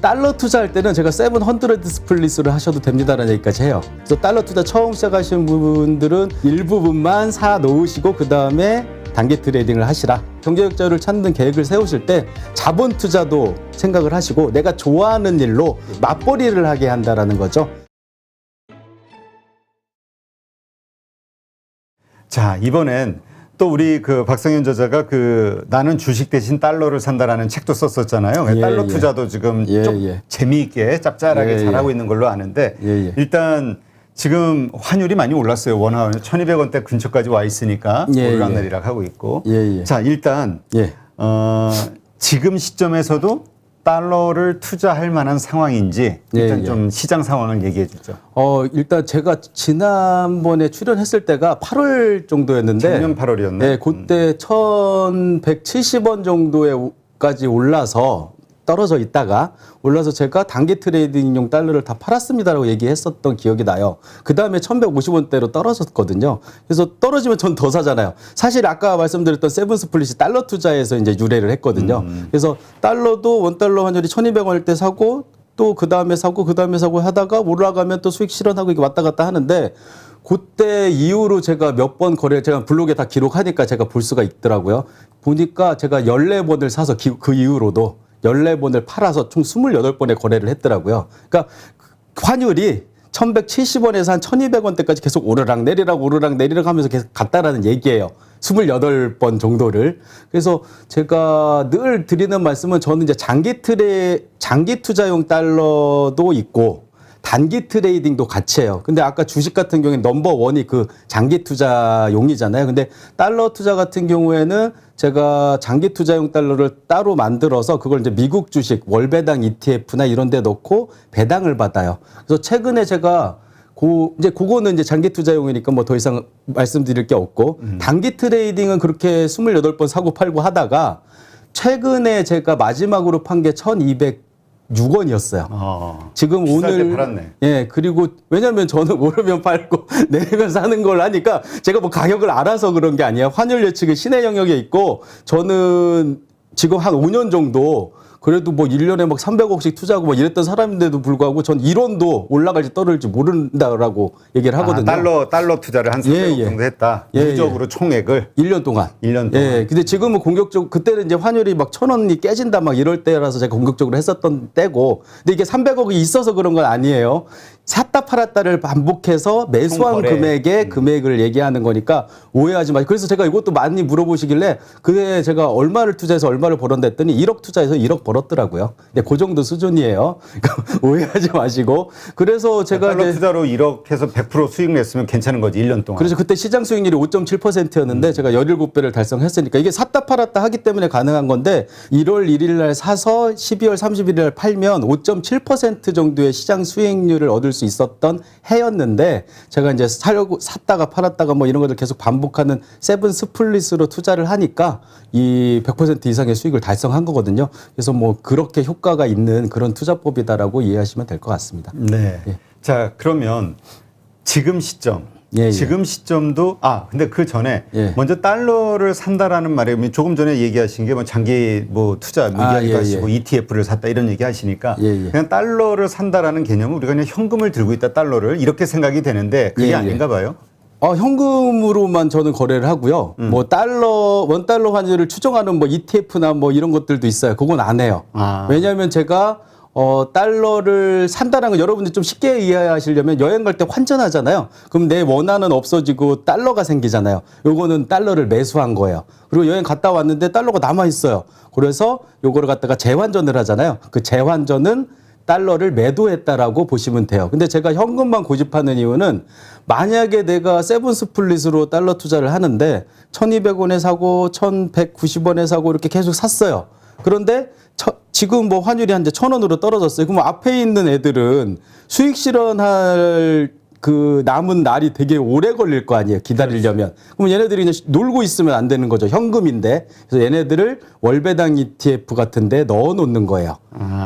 달러 투자할 때는 제가 700 스플릿으로 하셔도 됩니다라는 얘기까지 해요. 그래서 달러 투자 처음 시작하시는 분들은 일부분만 사 놓으시고 그 다음에 단기 트레이딩을 하시라. 경제적자를 찾는 계획을 세우실 때 자본 투자도 생각을 하시고 내가 좋아하는 일로 맞벌이를 하게 한다라는 거죠. 자, 이번엔 또 우리 그 박성현 저자가 그 나는 주식 대신 달러를 산다라는 책도 썼었잖아요. 예, 달러 예. 투자도 지금 예, 좀 예. 재미있게 짭짤하게 예, 예. 잘하고 있는 걸로 아는데 예, 예. 일단 지금 환율이 많이 올랐어요. 원화는 1,200원대 근처까지 와 있으니까 예, 오르락내리락 하고 있고. 예, 예. 자, 일단 예. 지금 시점에서도 달러를 투자할 만한 상황인지 일단 예, 예. 좀 시장 상황을 얘기해 주죠. 일단 제가 지난번에 출연했을 때가 8월 정도였는데 작년 8월이었네. 네, 그때 1,170원 정도에까지 올라서 떨어져 있다가 올라서 제가 단기 트레이딩용 달러를 다 팔았습니다라고 얘기했었던 기억이 나요. 그 다음에 1,150원대로 떨어졌거든요. 그래서 떨어지면 전 더 사잖아요. 사실 아까 말씀드렸던 세븐 스플릿이 달러 투자에서 이제 유래를 했거든요. 그래서 달러도 원달러 환율이 1,200원일 때 사고 또 그 다음에 사고 그 다음에 사고 하다가 올라가면 또 수익 실현하고 이게 왔다 갔다 하는데 그때 이후로 제가 몇 번 거래를 제가 블로그에 다 기록하니까 제가 볼 수가 있더라고요. 보니까 제가 14번을 사서 그 이후로도 14번을 팔아서 총 28번의 거래를 했더라고요. 그러니까 환율이 1,170원에서 한 1,200원대까지 계속 오르락 내리락 하면서 계속 갔다라는 얘기예요. 28번 정도를. 그래서 제가 늘 드리는 말씀은 저는 이제 장기 투자용 달러도 있고 단기 트레이딩도 같이 해요. 근데 아까 주식 같은 경우에 넘버원이 그 장기 투자용이잖아요. 근데 달러 투자 같은 경우에는 제가 장기 투자용 달러를 따로 만들어서 그걸 이제 미국 주식 월배당 ETF나 이런 데 넣고 배당을 받아요. 그래서 최근에 제가 이제 그거는 이제 장기 투자용이니까 뭐 더 이상 말씀드릴 게 없고 단기 트레이딩은 그렇게 28번 사고 팔고 하다가 최근에 제가 마지막으로 판 게 1,206원이었어요. 지금 비쌀 때 오늘 팔았네. 예, 그리고 왜냐면 저는 오르면 팔고 내리면 사는 걸 하니까 제가 뭐 가격을 알아서 그런 게 아니에요. 환율 예측이 신의 영역에 있고 저는 지금 한 5년 정도 그래도 뭐 1년에 막 300억씩 투자하고 뭐 이랬던 사람인데도 불구하고 전 1원도 올라갈지 떨어질지 모른다라고 얘기를 하거든요. 달러 투자를 한 300억 예. 정도 했다. 예, 누적으로 총액을 1년 동안. 1년 동안. 예. 근데 지금은 공격적으로 그때는 이제 환율이 막 1,000원이 깨진다 막 이럴 때라서 제가 공격적으로 했었던 때고. 근데 이게 300억이 있어서 그런 건 아니에요. 샀다 팔았다를 반복해서 매수한 총거래. 금액의 금액을 얘기하는 거니까 오해하지 마시고. 그래서 제가 이것도 많이 물어보시길래 그해 제가 얼마를 투자해서 얼마를 벌었다 했더니 1억 투자해서 1억 벌었더라고요. 근데 그 정도 수준이에요. 그러니까 오해하지 마시고. 그래서 제가 달러 이제 투자로 1억 해서 100% 수익 냈으면 괜찮은 거지 1년 동안. 그래서 그때 시장 수익률이 5.7%였는데 제가 17배를 달성했으니까 이게 샀다 팔았다 하기 때문에 가능한 건데 1월 1일 날 사서 12월 31일 날 팔면 5.7% 정도의 시장 수익률을 얻을 수 있었던 해였는데 제가 이제 샀다가 팔았다가 뭐 이런 것들 계속 반복하는 세븐 스플릿으로 투자를 하니까 이 100% 이상의 수익을 달성한 거거든요. 그래서 뭐 그렇게 효과가 있는 그런 투자법이다라고 이해하시면 될 것 같습니다. 네. 예. 자, 그러면 지금 시점. 예, 예. 지금 시점도 근데 그 전에 예. 먼저 달러를 산다라는 말에 조금 전에 얘기하신 게 뭐 장기 뭐 투자 얘기하기도 예, 하시고 예. ETF를 샀다 이런 얘기 하시니까 예, 예. 그냥 달러를 산다라는 개념은 우리가 그냥 현금을 들고 있다 달러를 이렇게 생각이 되는데 그게 예, 예. 아닌가 봐요. 현금으로만 저는 거래를 하고요. 뭐 원달러 환율을 추정하는 뭐 ETF나 뭐 이런 것들도 있어요. 그건 안 해요. 왜냐하면 제가 달러를 산다는 건 여러분들 좀 쉽게 이해하시려면 여행 갈 때 환전하잖아요. 그럼 내 원화는 없어지고 달러가 생기잖아요. 요거는 달러를 매수한 거예요. 그리고 여행 갔다 왔는데 달러가 남아 있어요. 그래서 요거를 갖다가 재환전을 하잖아요. 그 재환전은 달러를 매도했다라고 보시면 돼요. 근데 제가 현금만 고집하는 이유는 만약에 내가 세븐 스플릿으로 달러 투자를 하는데 1,200원에 사고 1,190원에 사고 이렇게 계속 샀어요. 그런데 지금 뭐 환율이 한 1,000원으로 떨어졌어요. 그럼 앞에 있는 애들은 수익 실현할 그 남은 날이 되게 오래 걸릴 거 아니에요. 기다리려면. 그럼 얘네들이 그냥 놀고 있으면 안 되는 거죠. 현금인데. 그래서 얘네들을 월배당 ETF 같은 데 넣어 놓는 거예요.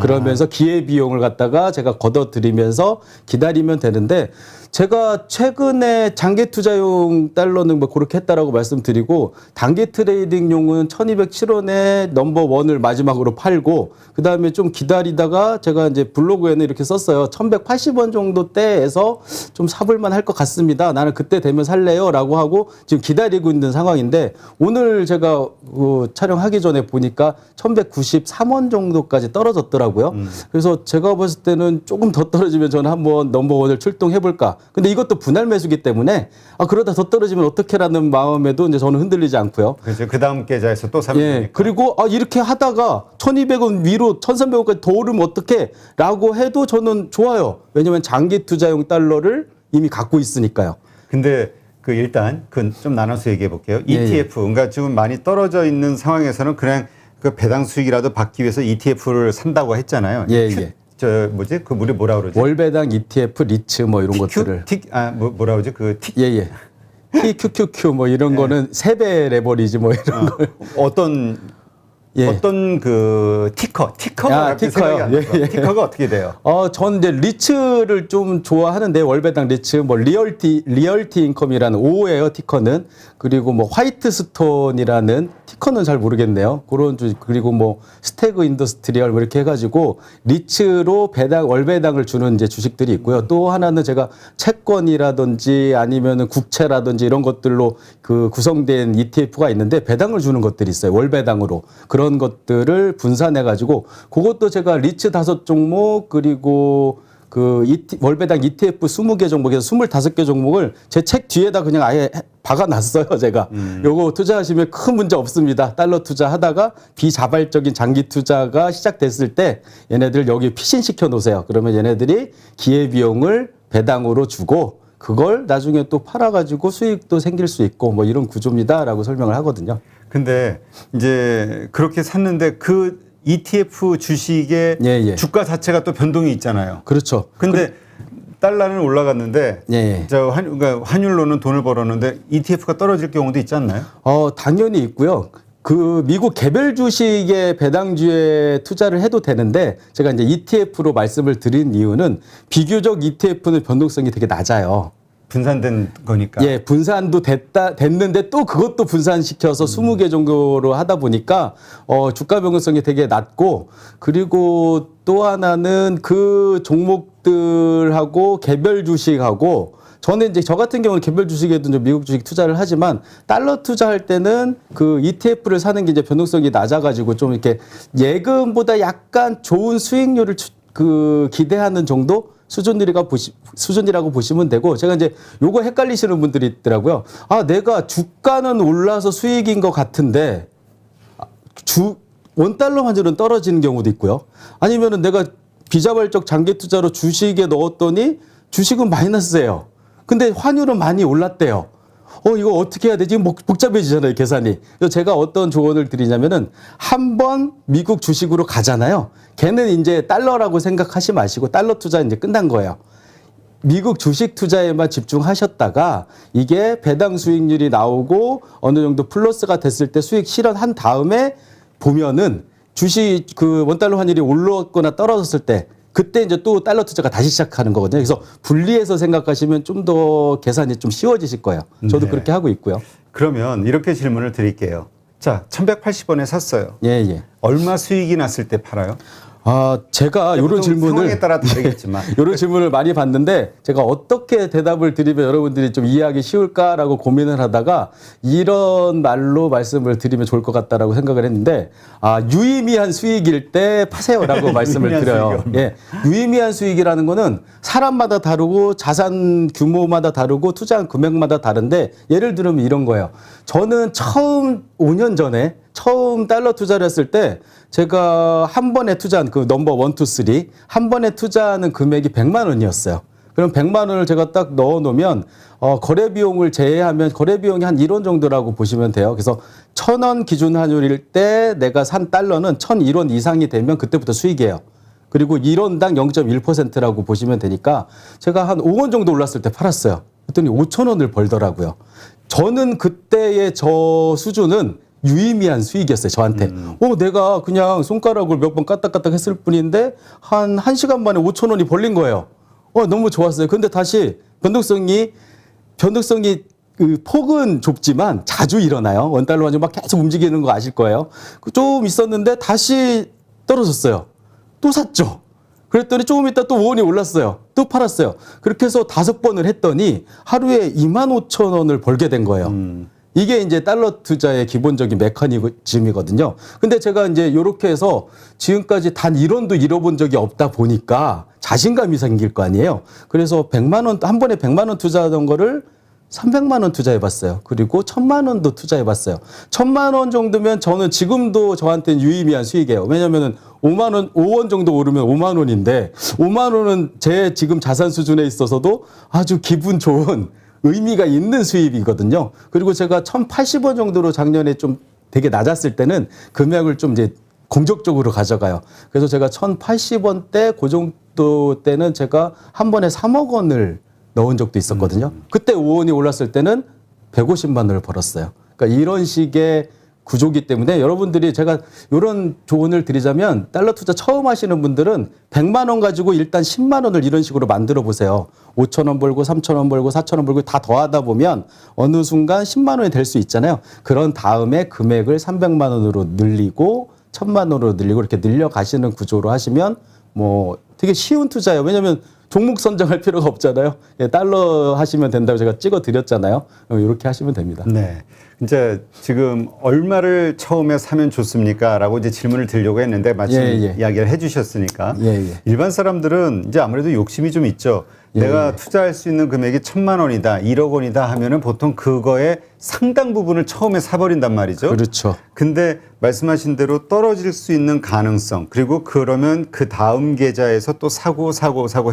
그러면서 기회비용을 갖다가 제가 걷어들이면서 기다리면 되는데 제가 최근에 장기 투자용 달러는 뭐 그렇게 했다라고 말씀드리고 단기 트레이딩용은 1207원에 넘버원을 마지막으로 팔고 그다음에 좀 기다리다가 제가 이제 블로그에는 이렇게 썼어요. 1180원 정도 대에서 좀 사볼만 할 것 같습니다. 나는 그때 되면 살래요 라고 하고 지금 기다리고 있는 상황인데 오늘 제가 그 촬영하기 전에 보니까 1193원 정도까지 떨어졌더라고요. 그래서 제가 봤을 때는 조금 더 떨어지면 저는 한번 넘버원을 출동해볼까. 근데 이것도 분할 매수기 때문에 그러다 더 떨어지면 어떻게라는 마음에도 이제 저는 흔들리지 않고요. 그렇죠. 그 다음 계좌에서 또 사면 되니까. 그리고 이렇게 하다가 1200원 위로 1300원까지 더 오르면 어떡해? 라고 해도 저는 좋아요. 왜냐하면 장기 투자용 달러를 이미 갖고 있으니까요. 근데 그 일단 그 좀 나눠서 얘기해 볼게요. 예, ETF, 그러니까 지금 많이 떨어져 있는 상황에서는 그냥 그 배당 수익이라도 받기 위해서 ETF를 산다고 했잖아요. 예. 저 뭐지? 그 우리 뭐라 그러지? 월배당 ETF, 리츠 뭐 이런 것들을. 뭐라 그러지? 그 틱. 예. TQQQ 뭐 이런 거는 세배 레버리지 뭐 이런 걸. 어떤 그 티커가 갑자기 티커요. 생각이 안 나요. 티커가 어떻게 돼요? 전 이제 리츠를 좀 좋아하는데 월배당 리츠, 뭐 리얼티 인컴이라는 O예요 티커는. 그리고 뭐 화이트 스톤이라는 티커는 잘 모르겠네요. 그런 그리고 뭐 스태그 인더스트리얼 뭐 이렇게 해가지고 리츠로 월배당을 주는 이제 주식들이 있고요. 또 하나는 제가 채권이라든지 아니면은 국채라든지 이런 것들로 그 구성된 ETF가 있는데 배당을 주는 것들이 있어요. 월배당으로. 그런 것들을 분산해 가지고 그것도 제가 리츠 5종목 그리고 그 월배당 ETF 20개 종목에서 25개 종목을 제 책 뒤에다 그냥 아예 박아놨어요, 제가. 요거 투자하시면 큰 문제 없습니다. 달러 투자하다가 비자발적인 장기 투자가 시작됐을 때 얘네들 여기 피신시켜 놓으세요. 그러면 얘네들이 기회비용을 배당으로 주고 그걸 나중에 또 팔아가지고 수익도 생길 수 있고 뭐 이런 구조입니다라고 설명을 하거든요. 근데 이제 그렇게 샀는데 그 ETF 주식의 주가 자체가 또 변동이 있잖아요. 그렇죠. 근데 달러는 올라갔는데 그러니까 환율로는 돈을 벌었는데 ETF가 떨어질 경우도 있지 않나요? 당연히 있고요. 그 미국 개별 주식의 배당주에 투자를 해도 되는데 제가 이제 ETF로 말씀을 드린 이유는 비교적 ETF는 변동성이 되게 낮아요. 분산된 거니까. 분산도 됐는데 또 그것도 분산시켜서 20개 정도로 하다 보니까 주가 변동성이 되게 낮고 그리고 또 하나는 그 종목들하고 개별 주식하고 저는 이제 저 같은 경우는 개별 주식에도 이제 미국 주식 투자를 하지만 달러 투자할 때는 그 ETF를 사는 게 이제 변동성이 낮아가지고 좀 이렇게 예금보다 약간 좋은 수익률을 기대하는 정도 수준이라고 보시면 되고 제가 이제 요거 헷갈리시는 분들이 있더라고요. 내가 주가는 올라서 수익인 것 같은데 원달러 환율은 떨어지는 경우도 있고요. 아니면은 내가 비자발적 장기 투자로 주식에 넣었더니 주식은 마이너스예요. 근데 환율은 많이 올랐대요. 이거 어떻게 해야 되지? 복잡해지잖아요, 계산이. 그래서 제가 어떤 조언을 드리냐면은 한번 미국 주식으로 가잖아요. 걔는 이제 달러라고 생각하지 마시고 달러 투자 이제 끝난 거예요. 미국 주식 투자에만 집중하셨다가 이게 배당 수익률이 나오고 어느 정도 플러스가 됐을 때 수익 실현한 다음에 보면은 주식 그 원달러 환율이 올랐거나 떨어졌을 때 그때 이제 또 달러 투자가 다시 시작하는 거거든요. 그래서 분리해서 생각하시면 좀 더 계산이 좀 쉬워지실 거예요. 저도 그렇게 하고 있고요. 그러면 이렇게 질문을 드릴게요. 자, 1180원에 샀어요. 얼마 수익이 났을 때 팔아요? 제가 이런 질문을 상황에 따라 다르겠지만 이런 질문을 많이 받는데 제가 어떻게 대답을 드리면 여러분들이 좀 이해하기 쉬울까라고 고민을 하다가 이런 말로 말씀을 드리면 좋을 것 같다라고 생각을 했는데 유의미한 수익일 때 파세요라고 말씀을 드려요. 유의미한 수익이라는 거는 사람마다 다르고 자산 규모마다 다르고 투자한 금액마다 다른데 예를 들면 이런 거예요. 저는 5년 전에 처음 달러 투자를 했을 때 제가 한 번에 투자한 그 넘버 1, 2, 3 한 번에 투자하는 금액이 100만 원이었어요. 그럼 100만 원을 제가 딱 넣어 놓으면 거래 비용을 제외하면 거래 비용이 한 1원 정도라고 보시면 돼요. 그래서 1,000원 기준 환율일 때 내가 산 달러는 1,001원 이상이 되면 그때부터 수익이에요. 그리고 1원당 0.1%라고 보시면 되니까 제가 한 5원 정도 올랐을 때 팔았어요. 그랬더니 5천 원을 벌더라고요. 저는 그때의 저 수준은 유의미한 수익이었어요, 저한테. 내가 그냥 손가락을 몇 번 까딱까딱 했을 뿐인데 한 1시간 만에 5천 원이 벌린 거예요. 너무 좋았어요. 근데 다시 변동성이 그 폭은 좁지만 자주 일어나요. 원달러 환율 막 계속 움직이는 거 아실 거예요. 좀 있었는데 다시 떨어졌어요. 또 샀죠. 그랬더니 조금 있다 또 5원이 올랐어요. 또 팔았어요. 그렇게 해서 5번을 했더니 하루에 25,000원을 벌게 된 거예요. 이게 이제 달러 투자의 기본적인 메커니즘이거든요. 근데 제가 이제 이렇게 해서 지금까지 단 1원도 잃어본 적이 없다 보니까 자신감이 생길 거 아니에요. 그래서 100만 원, 한 번에 100만 원 투자하던 거를 300만 원 투자해 봤어요. 그리고 1000만 원도 투자해 봤어요. 1000만 원 정도면 저는 지금도 저한테는 유의미한 수익이에요. 왜냐면은 5만 원, 5원 정도 오르면 5만 원인데 5만 원은 제 지금 자산 수준에 있어서도 아주 기분 좋은 의미가 있는 수입이거든요. 그리고 제가 1080원 정도로 작년에 좀 되게 낮았을 때는 금액을 좀 이제 공격적으로 가져가요. 그래서 제가 1080원 때 그 정도 때는 제가 한 번에 3억 원을 넣은 적도 있었거든요. 그때 5원이 올랐을 때는 150만 원을 벌었어요. 그러니까 이런 식의 구조기 때문에 여러분들이 제가 이런 조언을 드리자면 달러 투자 처음 하시는 분들은 100만 원 가지고 일단 10만 원을 이런 식으로 만들어 보세요. 5천 원 벌고 3천 원 벌고 4천 원 벌고 다 더하다 보면 어느 순간 10만 원이 될 수 있잖아요. 그런 다음에 금액을 300만 원으로 늘리고 1000만 원으로 늘리고 이렇게 늘려가시는 구조로 하시면 뭐 되게 쉬운 투자예요. 왜냐하면 종목 선정할 필요가 없잖아요. 달러 하시면 된다고 제가 찍어 드렸잖아요. 이렇게 하시면 됩니다. 네. 이제 지금 얼마를 처음에 사면 좋습니까? 라고 이제 질문을 드리려고 했는데 마침 이야기를 해 주셨으니까. 일반 사람들은 이제 아무래도 욕심이 좀 있죠. 내가 투자할 수 있는 금액이 1000만 원이다, 1억 원이다 하면은 보통 그거의 상당 부분을 처음에 사버린단 말이죠. 그렇죠. 근데 말씀하신 대로 떨어질 수 있는 가능성, 그리고 그러면 그 다음 계좌에서 또 사고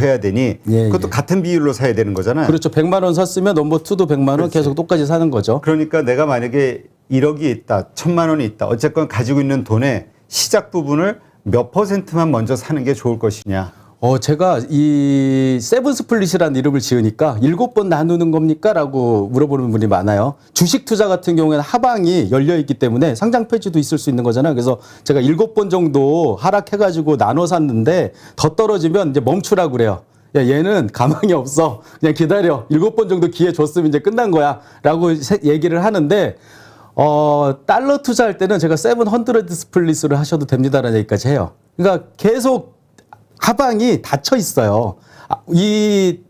해야 되니 그것도 같은 비율로 사야 되는 거잖아요. 그렇죠. 100만 원 샀으면 넘버 2도 100만 원 계속 똑같이 사는 거죠. 그러니까 내가 만약에 1억이 있다, 1000만 원이 있다, 어쨌건 가지고 있는 돈의 시작 부분을 몇 %만 먼저 사는 게 좋을 것이냐. 제가 이 세븐 스플릿이라는 이름을 지으니까 7번 나누는 겁니까? 라고 물어보는 분이 많아요. 주식 투자 같은 경우에는 하방이 열려 있기 때문에 상장 폐지도 있을 수 있는 거잖아요. 그래서 제가 7번 정도 하락해가지고 나눠 샀는데 더 떨어지면 이제 멈추라고 그래요. 야, 얘는 가망이 없어. 그냥 기다려. 7번 정도 기회 줬으면 이제 끝난 거야. 라고 얘기를 하는데, 달러 투자할 때는 제가 700 스플릿으로 하셔도 됩니다라는 얘기까지 해요. 그러니까 계속 하방이 닫혀 있어요. 이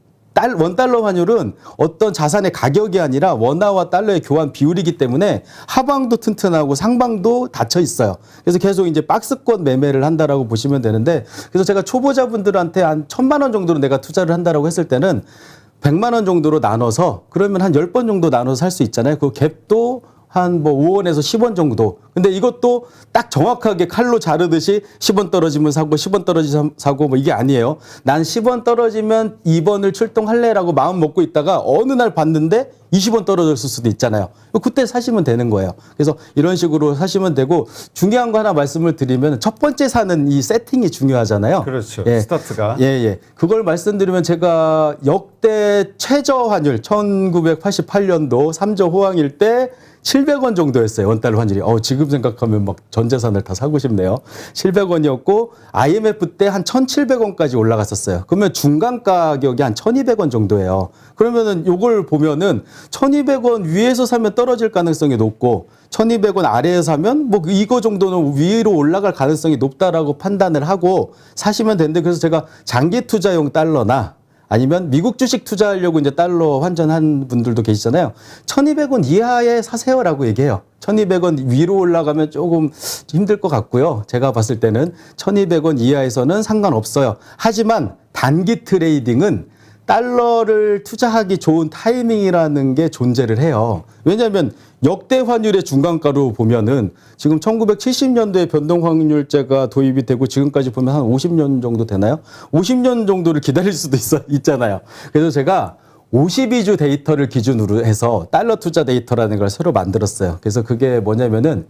원달러 환율은 어떤 자산의 가격이 아니라 원화와 달러의 교환 비율이기 때문에 하방도 튼튼하고 상방도 닫혀 있어요. 그래서 계속 이제 박스권 매매를 한다라고 보시면 되는데, 그래서 제가 초보자분들한테 한 1000만 원 정도로 내가 투자를 한다라고 했을 때는 100만 원 정도로 나눠서 그러면 한 10번 정도 나눠서 살 수 있잖아요. 그 갭도 한 뭐 5원에서 10원 정도. 근데 이것도 딱 정확하게 칼로 자르듯이 10원 떨어지면 사고 10원 떨어지면 사고 뭐 이게 아니에요. 난 10원 떨어지면 2번을 출동할래라고 마음 먹고 있다가 어느 날 봤는데 20원 떨어졌을 수도 있잖아요. 그때 사시면 되는 거예요. 그래서 이런 식으로 사시면 되고, 중요한 거 하나 말씀을 드리면 첫 번째 사는 이 세팅이 중요하잖아요. 그렇죠. 스타트가. 그걸 말씀드리면 제가 역대 최저 환율 1988년도 3조 호황일 때 700원 정도였어요. 원달러 환율이. 지금 생각하면 막 전 재산을 다 사고 싶네요. 700원이었고 IMF 때 한 1,700원까지 올라갔었어요. 그러면 중간 가격이 한 1,200원 정도예요. 그러면은 요걸 보면은 1,200원 위에서 사면 떨어질 가능성이 높고 1,200원 아래에 사면 뭐 이거 정도는 위로 올라갈 가능성이 높다라고 판단을 하고 사시면 되는데, 그래서 제가 장기 투자용 달러나 아니면 미국 주식 투자하려고 이제 달러 환전한 분들도 계시잖아요. 1,200원 이하에 사세요라고 얘기해요. 1,200원 위로 올라가면 조금 힘들 것 같고요. 제가 봤을 때는 1,200원 이하에서는 상관없어요. 하지만 단기 트레이딩은 달러를 투자하기 좋은 타이밍이라는 게 존재를 해요. 왜냐하면 역대 환율의 중간가로 보면은 지금 1970년도에 변동 환율제가 도입이 되고 지금까지 보면 한 50년 정도 되나요? 50년 정도를 기다릴 수도 있잖아요. 그래서 제가 52주 데이터를 기준으로 해서 달러 투자 데이터라는 걸 새로 만들었어요. 그래서 그게 뭐냐면은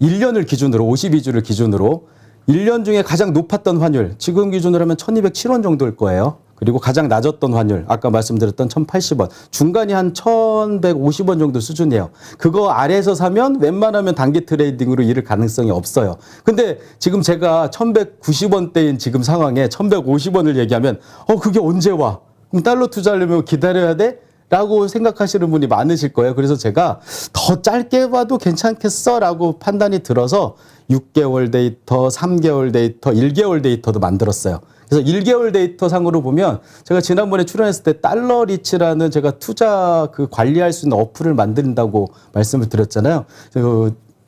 1년을 기준으로 52주를 기준으로 1년 중에 가장 높았던 환율, 지금 기준으로 하면 1207원 정도일 거예요. 그리고 가장 낮았던 환율, 아까 말씀드렸던 1080원, 중간이 한 1150원 정도 수준이에요. 그거 아래에서 사면 웬만하면 단기 트레이딩으로 이를 가능성이 없어요. 근데 지금 제가 1190원대인 지금 상황에 1150원을 얘기하면 그게 언제 와? 그럼 달러 투자하려면 기다려야 돼? 라고 생각하시는 분이 많으실 거예요. 그래서 제가 더 짧게 봐도 괜찮겠어 라고 판단이 들어서 6개월 데이터, 3개월 데이터, 1개월 데이터도 만들었어요. 그래서 1개월 데이터 상으로 보면 제가 지난번에 출연했을 때 달러 리치라는 제가 투자 관리할 수 있는 어플을 만든다고 말씀을 드렸잖아요.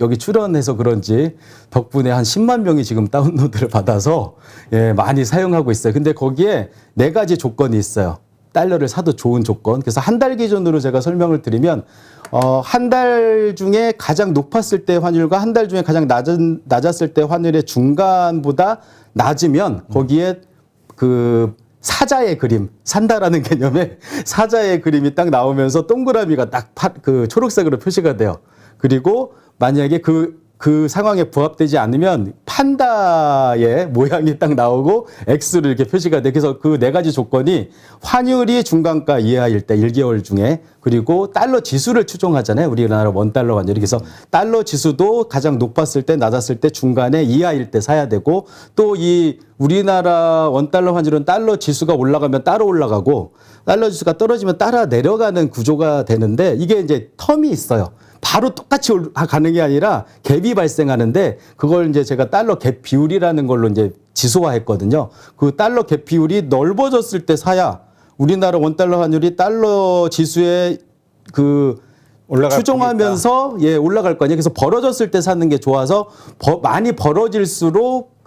여기 출연해서 그런지 덕분에 한 10만 명이 지금 다운로드를 받아서 많이 사용하고 있어요. 근데 거기에 4가지 조건이 있어요. 달러를 사도 좋은 조건. 그래서 한 달 기준으로 제가 설명을 드리면 한 달 중에 가장 높았을 때 환율과 한 달 중에 가장 낮았을 때 환율의 중간보다 낮으면 거기에 사자의 그림, 산다라는 개념의 사자의 그림이 딱 나오면서 동그라미가 딱 초록색으로 표시가 돼요. 그리고 만약에 그 상황에 부합되지 않으면 판다의 모양이 딱 나오고 X로 이렇게 표시가 돼. 그래서 그 4가지 조건이 환율이 중간가 이하일 때 1개월 중에, 그리고 달러 지수를 추종하잖아요. 우리나라 원달러 환율이. 그래서 달러 지수도 가장 높았을 때 낮았을 때 중간에 이하일 때 사야 되고, 또 이 우리나라 원달러 환율은 달러 지수가 올라가면 따로 올라가고 달러 지수가 떨어지면 따라 내려가는 구조가 되는데, 이게 이제 텀이 있어요. 바로 똑같이 가는 게 아니라 갭이 발생하는데, 그걸 이제 제가 달러 갭 비율이라는 걸로 이제 지수화했거든요. 그 달러 갭 비율이 넓어졌을 때 사야 우리나라 원달러 환율이 달러 지수에 추종하면서 올라갈 거 아니에요. 그래서 벌어졌을 때 사는 게 좋아서 많이 벌어질수록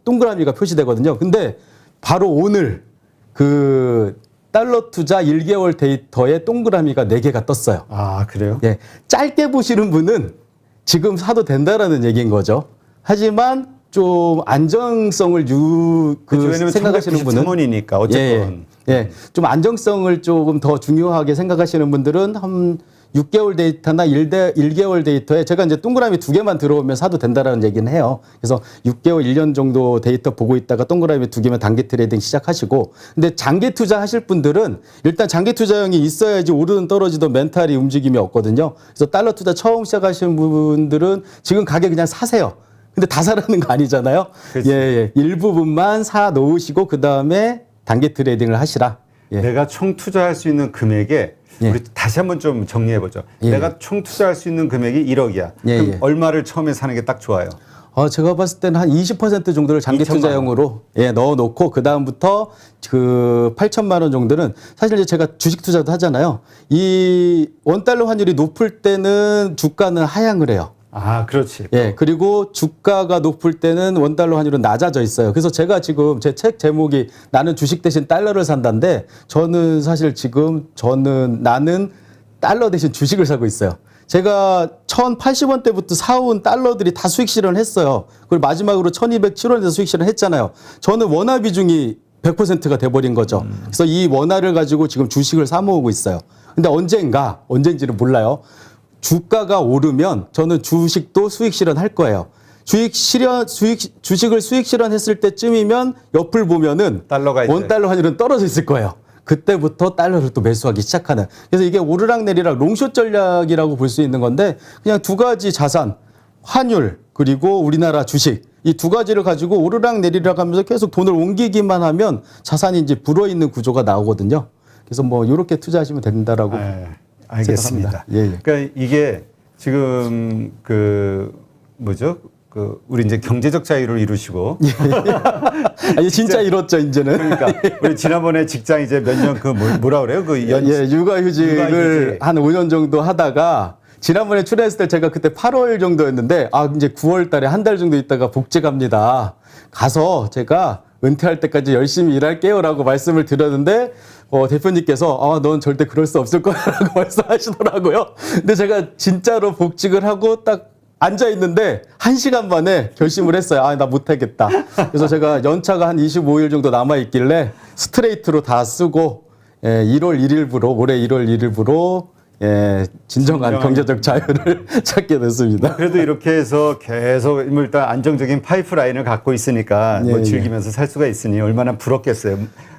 동그라미가 표시되거든요. 근데 바로 오늘 달러 투자 1개월 데이터에 동그라미가 4개가 떴어요. 아, 그래요? 짧게 보시는 분은 지금 사도 된다라는 얘기인 거죠. 하지만 좀 안정성을 생각하시는 분은 1993원이니까 어쨌든 좀 안정성을 조금 더 중요하게 생각하시는 분들은 한 6개월 데이터나 1개월 데이터에 제가 이제 동그라미 2개만 들어오면 사도 된다라는 얘기는 해요. 그래서 6개월, 1년 정도 데이터 보고 있다가 동그라미 2개면 단기 트레이딩 시작하시고, 근데 장기 투자 하실 분들은 일단 장기 투자형이 있어야지 오르든 떨어지든 멘탈이 움직임이 없거든요. 그래서 달러 투자 처음 시작하시는 분들은 지금 가게 그냥 사세요. 근데 다 사라는 거 아니잖아요. 일부분만 사 놓으시고 그 다음에 단기 트레이딩을 하시라. 내가 총 투자할 수 있는 금액에 우리 다시 한번 좀 정리해보죠. 내가 총 투자할 수 있는 금액이 1억이야. 그럼 얼마를 처음에 사는 게 딱 좋아요? 제가 봤을 때는 한 20% 정도를 장기 투자용으로 넣어놓고, 그다음부터 8천만 원 정도는, 사실 이제 제가 주식 투자도 하잖아요. 이 원달러 환율이 높을 때는 주가는 하향을 해요. 아, 그렇지. 그리고 주가가 높을 때는 원달러 환율은 낮아져 있어요. 그래서 제가 지금 제 책 제목이 나는 주식 대신 달러를 산다인데, 저는 사실 지금 나는 달러 대신 주식을 사고 있어요. 제가 1080원 때부터 사온 달러들이 다 수익 실현했어요. 그리고 마지막으로 1207원에서 수익 실현했잖아요. 저는 원화 비중이 100%가 돼버린 거죠. 그래서 이 원화를 가지고 지금 주식을 사 모으고 있어요. 근데 언젠지는 몰라요. 주가가 오르면 저는 주식도 수익 실현할 거예요. 주식을 수익 실현했을 때쯤이면 옆을 보면은 원달러 환율은 떨어져 있을 거예요. 그때부터 달러를 또 매수하기 시작하는. 그래서 이게 오르락 내리락 롱숏 전략이라고 볼 수 있는 건데, 그냥 2가지 자산, 환율 그리고 우리나라 주식, 이 2가지를 가지고 오르락 내리락 하면서 계속 돈을 옮기기만 하면 자산이 이제 불어있는 구조가 나오거든요. 그래서 이렇게 투자하시면 된다라고. 알겠습니다. 그러니까 이게 지금 우리 이제 경제적 자유를 이루시고 아니 진짜 이뤘죠 이제는. 그러니까 우리 지난번에 직장 이제 몇 년 뭐라 그래요? 육아휴직을 한 5년 정도 하다가, 지난번에 출연했을 때 제가 그때 8월 정도였는데, 이제 9월 달에 한 달 정도 있다가 복직 갑니다. 가서 제가 은퇴할 때까지 열심히 일할게요라고 말씀을 드렸는데, 대표님께서 넌 절대 그럴 수 없을 거라고 말씀하시더라고요. 근데 제가 진짜로 복직을 하고 딱 앉아 있는데 1시간 만에 결심을 했어요. 나 못하겠다. 그래서 제가 연차가 한 25일 정도 남아 있길래 스트레이트로 다 쓰고, 1월 1일부로 올해 1월 1일부로 진정한 경제적 자유를 찾게 됐습니다. 그래도 이렇게 해서 계속 뭐 일단 안정적인 파이프라인을 갖고 있으니까 뭐 즐기면서 살 수가 있으니 얼마나 부럽겠어요.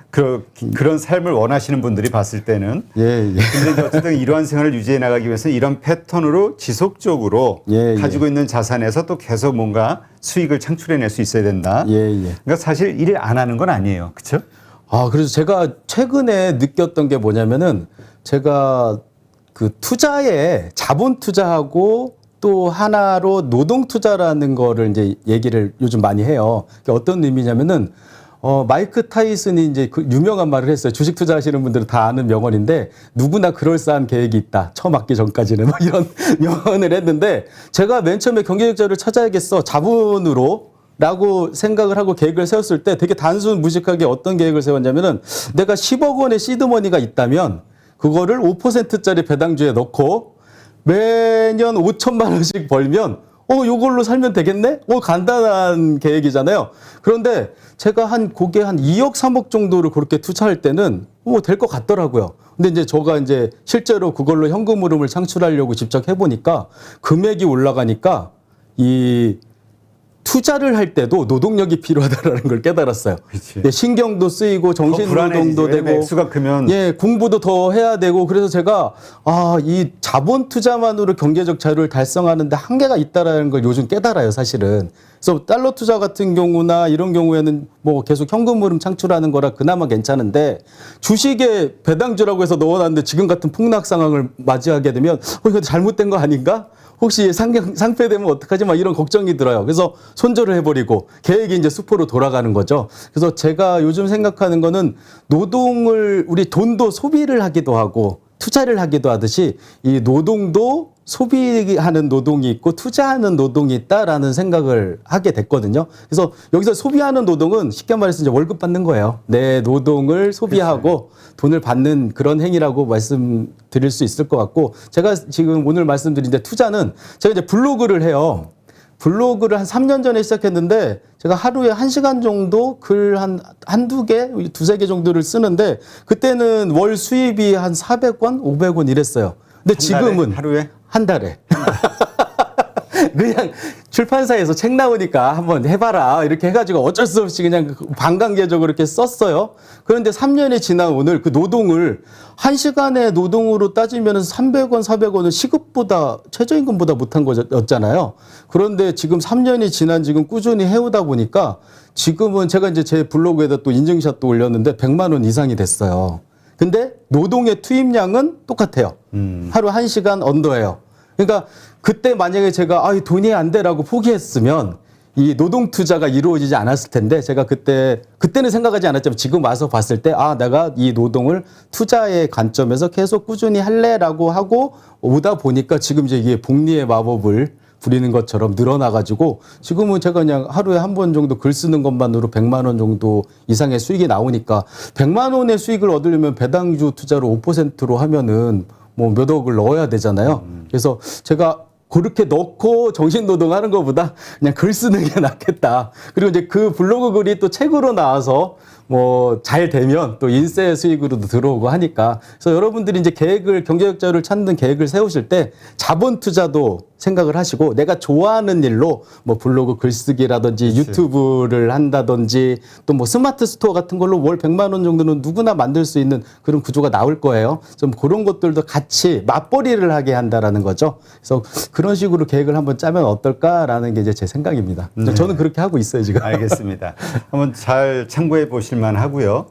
그런 삶을 원하시는 분들이 봤을 때는. 근데 이제 어쨌든 이러한 생활을 유지해 나가기 위해서는 이런 패턴으로 지속적으로 가지고 있는 자산에서 또 계속 뭔가 수익을 창출해낼 수 있어야 된다. 그러니까 사실 일 안 하는 건 아니에요. 그렇죠? 그래서 제가 최근에 느꼈던 게 뭐냐면은 제가 그 투자에 자본 투자하고 또 하나로 노동 투자라는 거를 이제 얘기를 요즘 많이 해요. 그게 어떤 의미냐면은 마이크 타이슨이 이제 그 유명한 말을 했어요. 주식 투자하시는 분들은 다 아는 명언인데 누구나 그럴싸한 계획이 있다. 처음 맞기 전까지는 뭐 이런 명언을 했는데 제가 맨 처음에 경제적 자유를 찾아야겠어. 자본으로 라고 생각을 하고 계획을 세웠을 때 되게 단순 무식하게 어떤 계획을 세웠냐면은 내가 10억 원의 시드머니가 있다면 그거를 5%짜리 배당주에 넣고 매년 5천만 원씩 벌면 요걸로 살면 되겠네? 간단한 계획이잖아요. 그런데 제가 그게 한 2억, 3억 정도를 그렇게 투자할 때는 될 것 같더라고요. 근데 이제 제가 이제 실제로 그걸로 현금 흐름을 창출하려고 직접 해보니까 금액이 올라가니까 이 투자를 할 때도 노동력이 필요하다라는 걸 깨달았어요. 신경도 쓰이고 정신노동도 되고 액수가 크면 공부도 더 해야 되고 그래서 제가 이 자본 투자만으로 경제적 자유를 달성하는데 한계가 있다라는 걸 요즘 깨달아요, 사실은. 그래서 달러 투자 같은 경우나 이런 경우에는 뭐 계속 현금 흐름 창출하는 거라 그나마 괜찮은데 주식에 배당주라고 해서 넣어놨는데 지금 같은 폭락 상황을 맞이하게 되면 이거 잘못된 거 아닌가? 혹시 상폐되면 어떡하지? 막 이런 걱정이 들어요. 그래서 손절을 해버리고 계획이 이제 수포로 돌아가는 거죠. 그래서 제가 요즘 생각하는 거는 우리 돈도 소비를 하기도 하고 투자를 하기도 하듯이 이 노동도 소비하는 노동이 있고 투자하는 노동이 있다라는 생각을 하게 됐거든요. 그래서 여기서 소비하는 노동은 쉽게 말해서 이제 월급 받는 거예요. 내 노동을 소비하고 돈을 받는 그런 행위라고 말씀드릴 수 있을 것 같고 제가 지금 오늘 말씀드린 이제 투자는 제가 이제 블로그를 해요. 블로그를 한 3년 전에 시작했는데 제가 하루에 1시간 정도 글 한두 개, 두세 개 정도를 쓰는데 그때는 월 수입이 한 400원, 500원 이랬어요. 근데 지금은 하루에? 한 달에. 그냥 출판사에서 책 나오니까 한번 해봐라 이렇게 해가지고 어쩔 수 없이 그냥 반강제적으로 이렇게 썼어요. 그런데 3년이 지난 오늘 그 노동을 1시간의 노동으로 따지면 300원, 400원은 시급보다 최저임금보다 못한 거였잖아요. 그런데 지금 3년이 지난 지금 꾸준히 해오다 보니까 지금은 제가 이제 제 블로그에다 또 인증샷도 올렸는데 100만 원 이상이 됐어요. 근데 노동의 투입량은 똑같아요. 하루 1시간 언더예요. 그러니까 그때 만약에 제가 돈이 안 돼라고 포기했으면 이 노동 투자가 이루어지지 않았을 텐데 제가 그때는 생각하지 않았지만 지금 와서 봤을 때 내가 이 노동을 투자의 관점에서 계속 꾸준히 할래라고 하고 오다 보니까 지금 이제 이게 복리의 마법을 부리는 것처럼 늘어나가지고 지금은 제가 그냥 하루에 한 번 정도 글 쓰는 것만으로 100만 원 정도 이상의 수익이 나오니까 100만 원의 수익을 얻으려면 배당주 투자로 5%로 하면은 뭐 몇 억을 넣어야 되잖아요. 그래서 제가 그렇게 넣고 정신노동 하는 것보다 그냥 글 쓰는 게 낫겠다. 그리고 이제 그 블로그 글이 또 책으로 나와서 뭐 잘 되면 또 인세 수익으로도 들어오고 하니까. 그래서 여러분들이 이제 경제적 자유를 찾는 계획을 세우실 때 자본 투자도 생각을 하시고 내가 좋아하는 일로 뭐 블로그 글쓰기라든지 유튜브를 한다든지 또 뭐 스마트 스토어 같은 걸로 월 100만 원 정도는 누구나 만들 수 있는 그런 구조가 나올 거예요. 좀 그런 것들도 같이 맞벌이를 하게 한다라는 거죠. 그래서 그런 식으로 계획을 한번 짜면 어떨까라는 게 이제 제 생각입니다. 저는 그렇게 하고 있어요, 지금. 알겠습니다. 한번 잘 참고해 보실 만 하고요.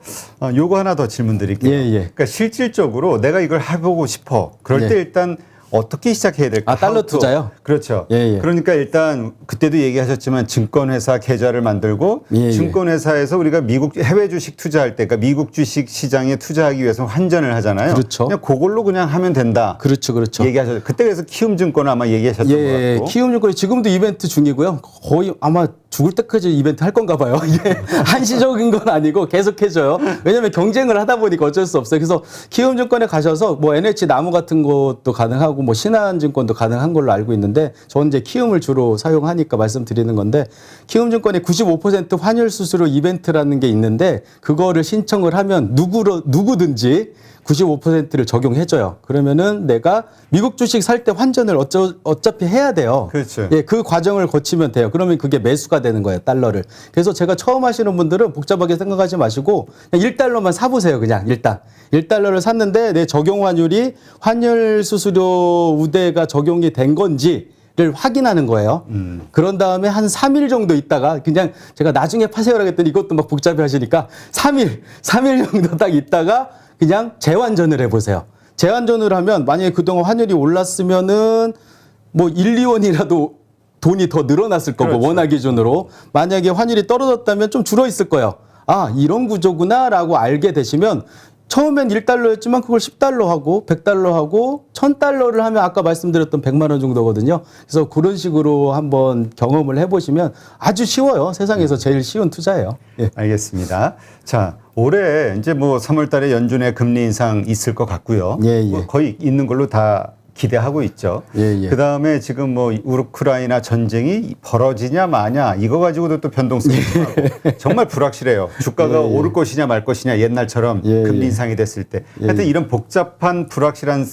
요거 하나 더 질문 드릴게요. 그러니까 실질적으로 내가 이걸 해보고 싶어. 그럴 때 일단 어떻게 시작해야 될까? 달러 투자요? 그렇죠. 그러니까 일단 그때도 얘기하셨지만 증권회사 계좌를 만들고 증권회사에서 우리가 미국 해외 주식 투자할 때, 그러니까 미국 주식 시장에 투자하기 위해서 환전을 하잖아요. 그렇죠. 그냥 그걸로 그냥 하면 된다. 그렇죠. 얘기하셨죠. 그때 그래서 키움증권 아마 얘기하셨던 것 같고. 키움증권이 지금도 이벤트 중이고요. 거의 아마 죽을 때까지 이벤트 할 건가 봐요. 이게 한시적인 건 아니고 계속 해줘요. 왜냐하면 경쟁을 하다 보니까 어쩔 수 없어요. 그래서 키움증권에 가셔서 뭐 NH 나무 같은 것도 가능하고 뭐 신한증권도 가능한 걸로 알고 있는데 저는 이제 키움을 주로 사용하니까 말씀드리는 건데 키움증권이 95% 환율 수수료 이벤트라는 게 있는데 그거를 신청을 하면 누구든지 95%를 적용해줘요. 그러면은 내가 미국 주식 살 때 환전을 어차피 해야 돼요. 그렇죠. 예, 그 과정을 거치면 돼요. 그러면 그게 매수가 되는 거예요, 달러를. 그래서 제가 처음 하시는 분들은 복잡하게 생각하지 마시고 그냥 1달러만 사보세요, 그냥 일단. 1달러를 샀는데 내 적용 환율이 환율 수수료 우대가 적용이 된 건지를 확인하는 거예요. 그런 다음에 한 3일 정도 있다가 그냥 제가 나중에 파세요라고 했더니 이것도 막 복잡해 하시니까 3일 정도 딱 있다가 그냥 재환전을 해보세요. 재환전을 하면 만약에 그동안 환율이 올랐으면은 뭐 1, 2원이라도 돈이 더 늘어났을 거고 그렇죠. 원화 기준으로 만약에 환율이 떨어졌다면 좀 줄어 있을 거예요. 아, 이런 구조구나라고 알게 되시면 처음엔 1달러였지만 그걸 10달러 하고 100달러 하고 1000달러를 하면 아까 말씀드렸던 100만 원 정도거든요. 그래서 그런 식으로 한번 경험을 해보시면 아주 쉬워요. 세상에서 제일 쉬운 투자예요. 예. 알겠습니다. 자, 올해 이제 뭐 3월 달에 연준의 금리 인상 있을 것 같고요. 예, 예. 뭐 거의 있는 걸로 다 기대하고 있죠. 예, 예. 그다음에 지금 뭐 우크라이나 전쟁이 벌어지냐 마냐 이거 가지고도 또 변동성이 심하고 정말 불확실해요. 주가가 예, 예. 오를 것이냐 말 것이냐 옛날처럼 예, 금리 예. 인상이 됐을 때. 예, 하여튼 예. 이런 복잡한 불확실한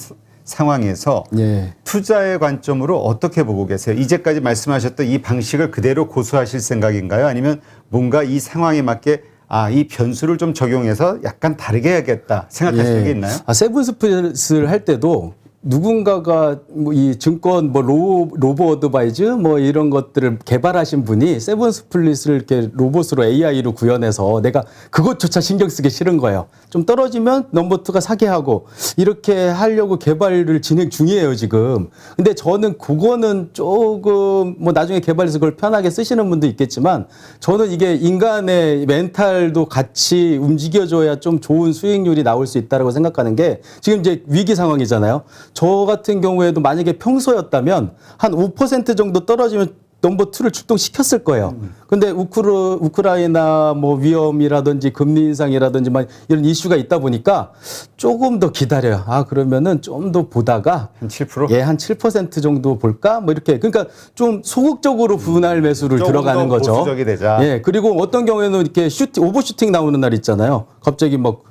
상황에서 예. 투자의 관점으로 어떻게 보고 계세요? 이제까지 말씀하셨던 이 방식을 그대로 고수하실 생각인가요? 아니면 뭔가 이 상황에 맞게 이 변수를 좀 적용해서 약간 다르게 해야겠다 생각하시는 게 있나요? 세븐스플릿을 할 때도 누군가가 뭐 이 증권 뭐 로보 어드바이즈 뭐 이런 것들을 개발하신 분이 세븐스플릿을 이렇게 로봇으로 AI로 구현해서 내가 그것조차 신경 쓰기 싫은 거예요. 좀 떨어지면 넘버2가 사게 하고 이렇게 하려고 개발을 진행 중이에요, 지금. 근데 저는 그거는 조금 뭐 나중에 개발해서 그걸 편하게 쓰시는 분도 있겠지만 저는 이게 인간의 멘탈도 같이 움직여줘야 좀 좋은 수익률이 나올 수 있다고 생각하는 게 지금 이제 위기 상황이잖아요. 저 같은 경우에도 만약에 평소였다면 한 5% 정도 떨어지면 넘버2를 출동시켰을 거예요. 근데 우크라이나 뭐 위험이라든지 금리 인상이라든지 막 이런 이슈가 있다 보니까 조금 더 기다려요. 그러면은 좀 더 보다가 한 7%? 예, 한 7% 정도 볼까? 뭐 이렇게. 그러니까 좀 소극적으로 분할 매수를 조금 들어가는 더 거죠. 보수적이 되자. 예, 그리고 어떤 경우에는 이렇게 오버슈팅 나오는 날 있잖아요. 갑자기 막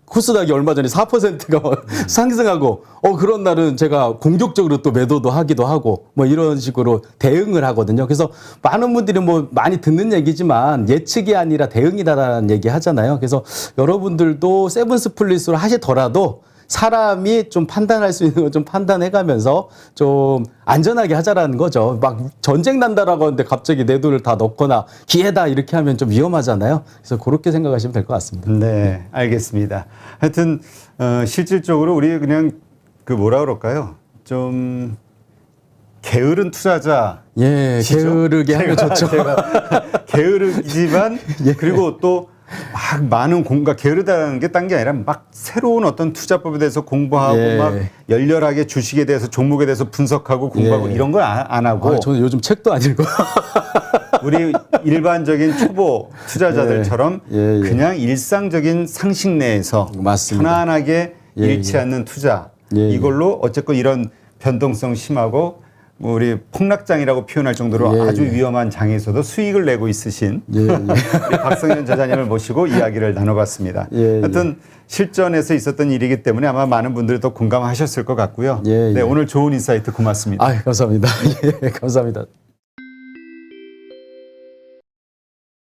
코스닥이 얼마 전에 4%가 상승하고 그런 날은 제가 공격적으로 또 매도도 하기도 하고 뭐 이런 식으로 대응을 하거든요. 그래서 많은 분들이 뭐 많이 듣는 얘기지만 예측이 아니라 대응이다라는 얘기 하잖아요. 그래서 여러분들도 세븐스플릿으로 하시더라도 사람이 좀 판단할 수 있는 거 좀 판단해가면서 좀 안전하게 하자라는 거죠. 막 전쟁 난다라고 하는데 갑자기 내 돈을 다 넣거나 기회다 이렇게 하면 좀 위험하잖아요. 그래서 그렇게 생각하시면 될 것 같습니다. 네, 알겠습니다. 하여튼 실질적으로 우리 그냥 그 뭐라 그럴까요? 좀 게으른 투자자. 예, 게으르게 하면 좋죠. 게으르지만 그리고 또 막 많은 공부가 게으르다는 게 딴 게 아니라 막 새로운 어떤 투자법에 대해서 공부하고 예. 막 열렬하게 주식에 대해서 종목에 대해서 분석하고 공부하고 예. 이런 걸 안 하고 저는 요즘 책도 안 읽고 우리 일반적인 초보 투자자들처럼 예, 예. 그냥 일상적인 상식 내에서 맞습니다. 편안하게 예, 잃지 예. 않는 투자 예, 예. 이걸로 어쨌건 이런 변동성 심하고 뭐 우리 폭락장이라고 표현할 정도로 예, 아주 예. 위험한 장에서도 수익을 내고 있으신 예, 예. 우리 박성현 저자님을 모시고 이야기를 나눠봤습니다. 예, 예. 하여튼 실전에서 있었던 일이기 때문에 아마 많은 분들이 또 공감하셨을 것 같고요. 예, 예. 네, 오늘 좋은 인사이트 고맙습니다. 감사합니다. 예, 감사합니다.